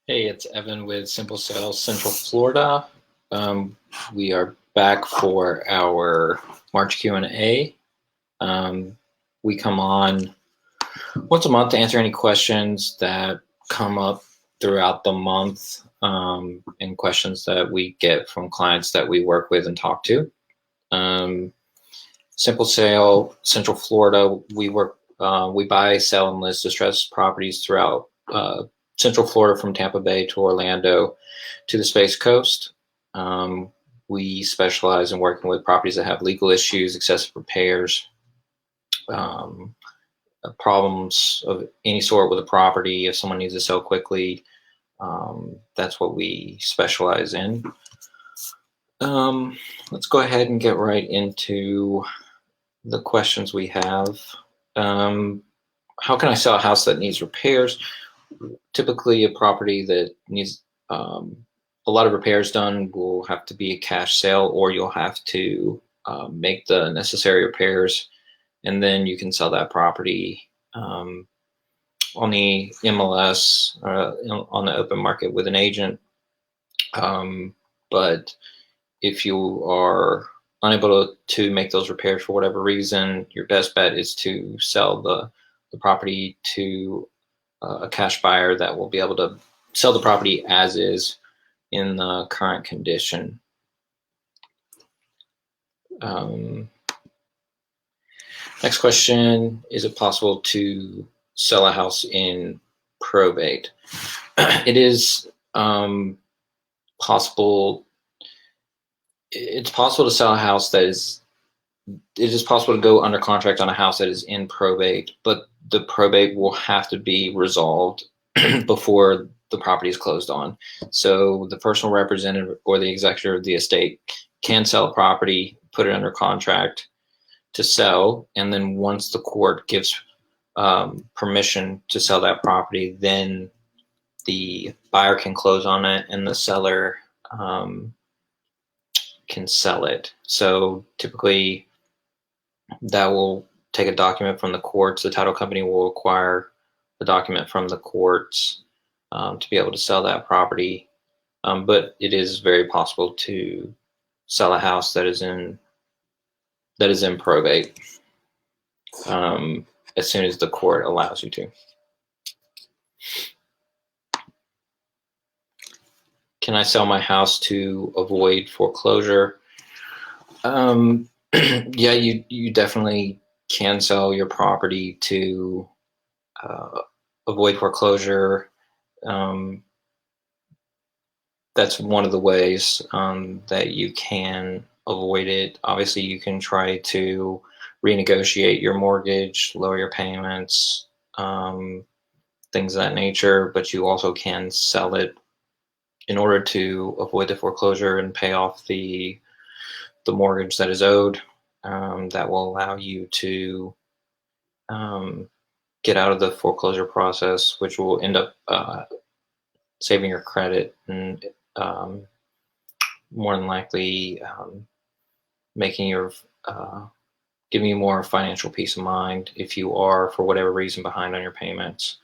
Hey, it's Evan with Simple Sales Central Florida. Um, we are back for our March Q&A. We come on once a month to answer any questions that come up throughout the month, and questions that we get from clients that we work with and talk to. Simple Sale Central Florida, we buy, sell, and list distressed properties throughout Central Florida, from Tampa Bay to Orlando to the Space Coast. We specialize in working with properties that have legal issues, excessive repairs, um, problems of any sort with a property. If someone needs to sell quickly, that's what we specialize in. Let's go ahead and get right into the questions we have. How can I sell a house that needs repairs? Typically, a property that needs a lot of repairs done will have to be a cash sale, or you'll have to make the necessary repairs, and then you can sell that property on the MLS, on the open market with an agent. But if you are unable to make those repairs for whatever reason, your best bet is to sell the property to a cash buyer that will be able to sell the property as is in the current condition. Next question, is it possible to sell a house in probate? It is possible. It's possible to sell a house that is, it is possible to go under contract on a house that is in probate, but the probate will have to be resolved before the property is closed on. So the personal representative or the executor of the estate can sell a property, put it under contract to sell, and then once the court gives permission to sell that property, then the buyer can close on it and the seller can sell it. So typically that will take a document from the courts. The title company will acquire the document from the courts to be able to sell that property. But it is very possible to sell a house that is in probate as soon as the court allows you to. Can I sell my house to avoid foreclosure? Yeah, you definitely can sell your property to avoid foreclosure. That's one of the ways that you can avoid it. Obviously, you can try to renegotiate your mortgage, lower your payments, things of that nature, but you also can sell it in order to avoid the foreclosure and pay off the mortgage that is owed. That will allow you to get out of the foreclosure process, which will end up saving your credit and more than likely making your giving you more financial peace of mind if you are, for whatever reason, behind on your payments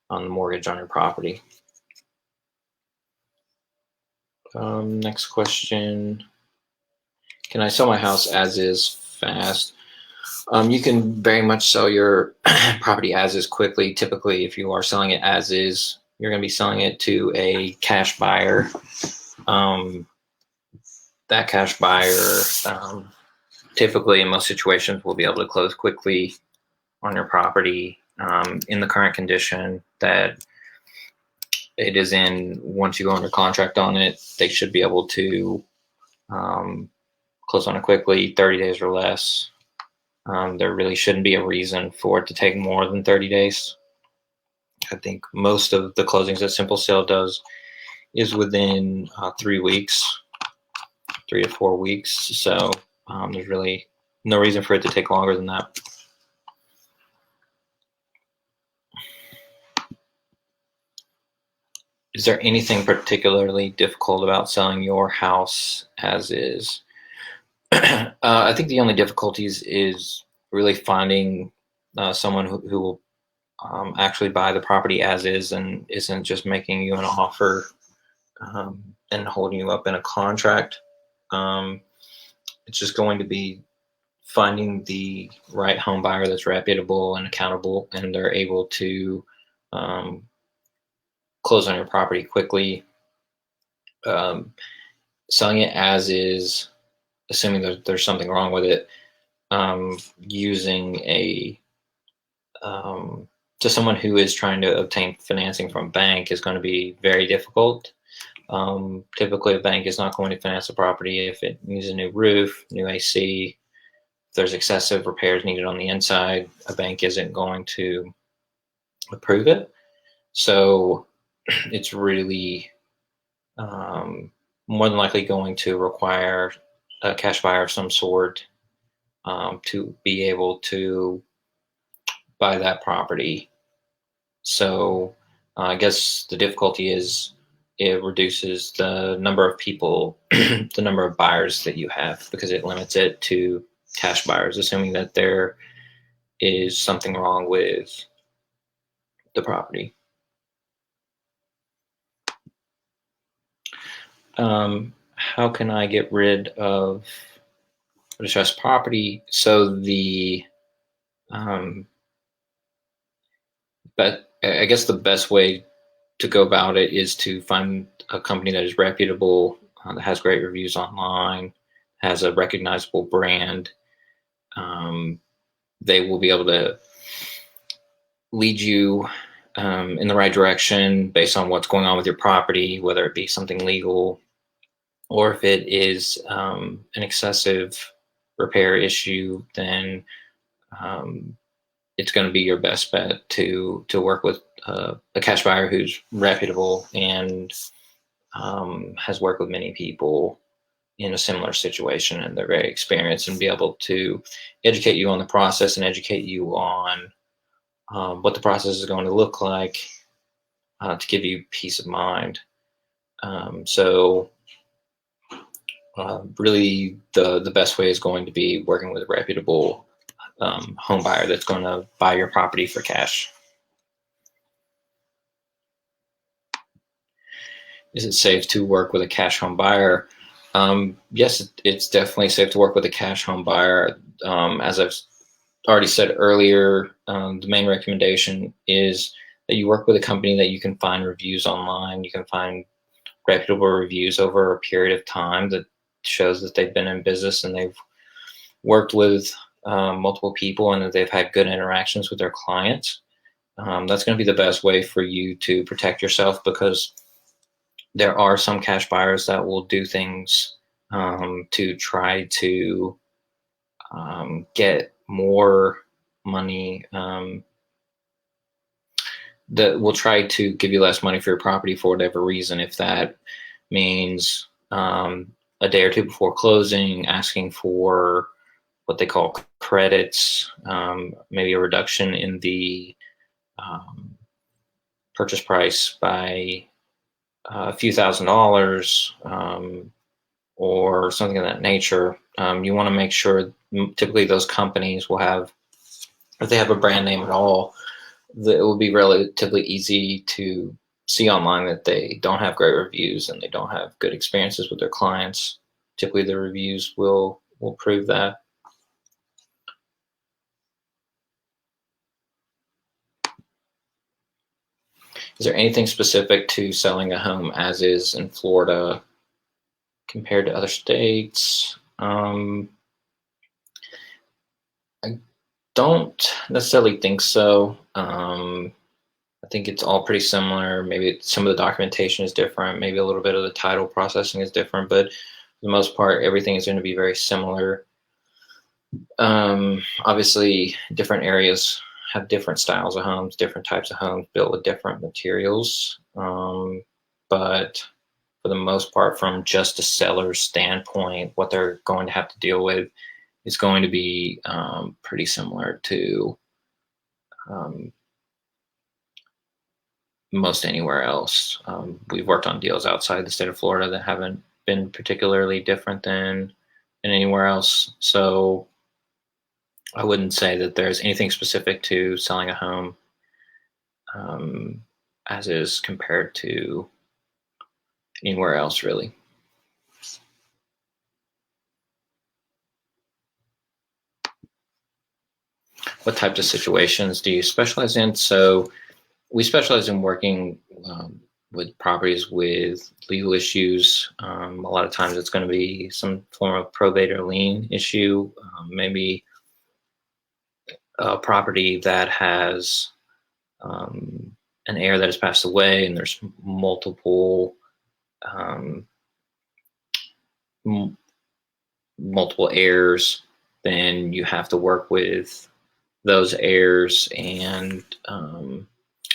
on the mortgage on your property. Next question. Can I sell my house as is fast? You can very much sell your property as is quickly. Typically, if you are selling it as is, you're going to be selling it to a cash buyer. That cash buyer, typically in most situations, will be able to close quickly on your property in the current condition that it is in. Once you go under contract on it, they should be able to close on it quickly, 30 days or less. There really shouldn't be a reason for it to take more than 30 days. I think most of the closings that Simple Sale does is within 3 weeks, 3 to 4 weeks. So there's really no reason for it to take longer than that. Is there anything particularly difficult about selling your house as is? I think the only difficulties is really finding someone who will actually buy the property as is and isn't just making you an offer and holding you up in a contract. Um, it's just going to be finding the right home buyer that's reputable and accountable, and they're able to um, close on your property quickly. Um, Selling it as is, assuming that there's something wrong with it, using a to someone who is trying to obtain financing from a bank is going to be very difficult. Typically, a bank is not going to finance a property if it needs a new roof, new AC. If there's excessive repairs needed on the inside, a bank isn't going to approve it. So it's really more than likely going to require a cash buyer of some sort to be able to buy that property. So I guess the difficulty is it reduces the number of people, the number of buyers that you have, because it limits it to cash buyers, assuming that there is something wrong with the property. How can I get rid of distressed property? So but I guess the best way to go about it is to find a company that is reputable, that has great reviews online, has a recognizable brand. They will be able to lead you in the right direction based on what's going on with your property, whether it be something legal or if it is an excessive repair issue. Then it's going to be your best bet to work with a cash buyer who's reputable and has worked with many people in a similar situation, and they're very experienced and be able to educate you on the process and educate you on what the process is going to look like to give you peace of mind. So really the best way is going to be working with a reputable home buyer that's going to buy your property for cash. Is it safe to work with a cash home buyer? Yes, it's definitely safe to work with a cash home buyer. As I've already said earlier, the main recommendation is that you work with a company that you can find reviews online. You can find reputable reviews over a period of time that shows that they've been in business and they've worked with multiple people and that they've had good interactions with their clients. That's going to be the best way for you to protect yourself, because there are some cash buyers that will do things to try to get more money, that will try to give you less money for your property for whatever reason. If that means a day or two before closing, asking for what they call credits, maybe a reduction in the purchase price by a few $1,000s, or something of that nature. You want to make sure, typically those companies will have, if they have a brand name at all, that it will be relatively easy to see online that they don't have great reviews and they don't have good experiences with their clients. Typically the reviews will prove that. Is there anything specific to selling a home as is in Florida compared to other states? I don't necessarily think so. I think it's all pretty similar. Maybe some of the documentation is different. Maybe a little bit of the title processing is different, but for the most part, everything is going to be very similar. Obviously, different areas have different styles of homes, different types of homes built with different materials. But for the most part, from just a seller's standpoint, what they're going to have to deal with is going to be pretty similar to most anywhere else. We've worked on deals outside the state of Florida that haven't been particularly different than anywhere else. So I wouldn't say that there's anything specific to selling a home as is compared to anywhere else, really. What types of situations do you specialize in? So we specialize in working with properties with legal issues. A lot of times it's going to be some form of probate or lien issue, maybe a property that has an heir that has passed away and there's um, multiple heirs. Then you have to work with those heirs and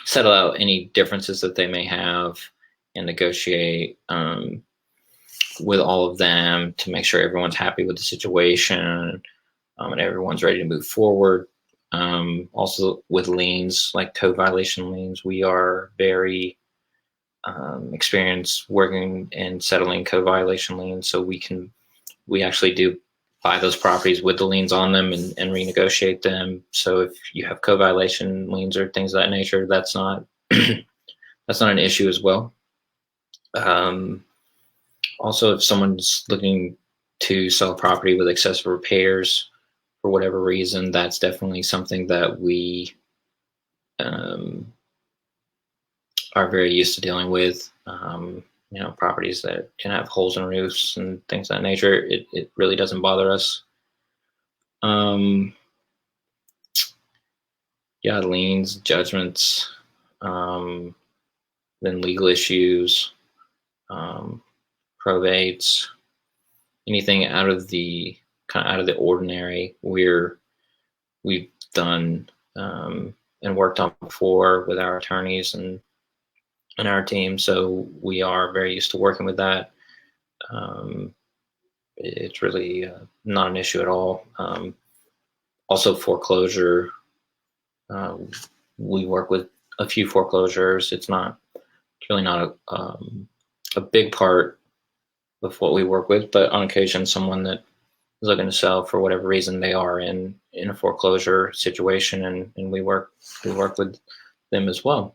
settle out any differences that they may have and negotiate with all of them to make sure everyone's happy with the situation and everyone's ready to move forward. Also with liens, like code violation liens, we are very experienced working and settling code violation liens. So we actually do buy those properties with the liens on them and renegotiate them. So if you have code violation liens or things of that nature, that's not that's not an issue as well. Also, if someone's looking to sell a property with excessive repairs for whatever reason, that's definitely something that we are very used to dealing with. Properties that can have holes in roofs and things of that nature. It really doesn't bother us. Liens, judgments, then legal issues, probates, anything out of the ordinary. We've done and worked on before with our attorneys and our team, so we are very used to working with that. It's really not an issue at all. Also, foreclosure. We work with a few foreclosures. It's really not a big part of what we work with, but on occasion, someone that is looking to sell for whatever reason, they are in a foreclosure situation, and we work with them as well.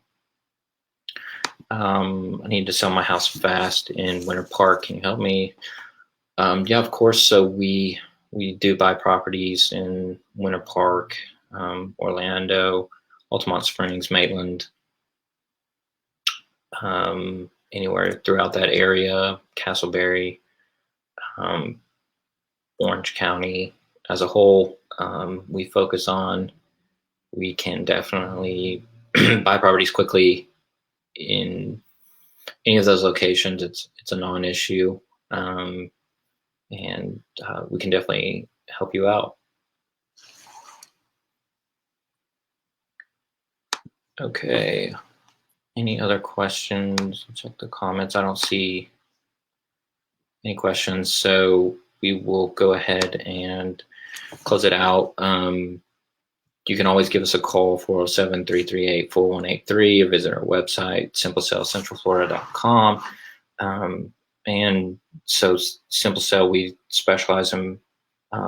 I need to sell my house fast in Winter Park. Can you help me? Yeah, of course. So we do buy properties in Winter Park, Orlando, Altamont Springs, Maitland, anywhere throughout that area, Castleberry, Orange County as a whole. We focus on. We can definitely buy properties quickly in any of those locations. It's a non-issue, and we can definitely help you out. Okay. Any other questions? Check the comments. I don't see any questions, so we will go ahead and close it out. You can always give us a call, 407-338-4183, or visit our website, simplesalescentralflorida.com. And so Simple Sale, we specialize in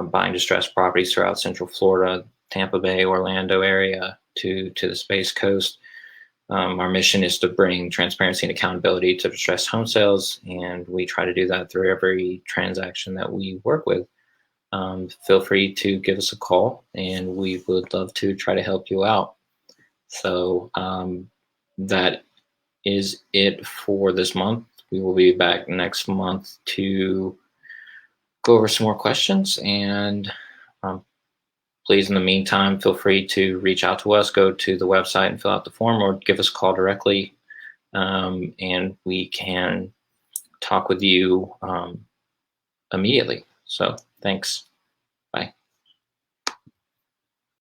buying distressed properties throughout Central Florida, Tampa Bay, Orlando area to the Space Coast. Our mission is to bring transparency and accountability to distressed home sales, and we try to do that through every transaction that we work with. Feel free to give us a call, and we would love to try to help you out. So that is it for this month. We will be back next month to go over some more questions, and please, in the meantime, feel free to reach out to us. Go to the website and fill out the form, or give us a call directly, and we can talk with you immediately. So thanks.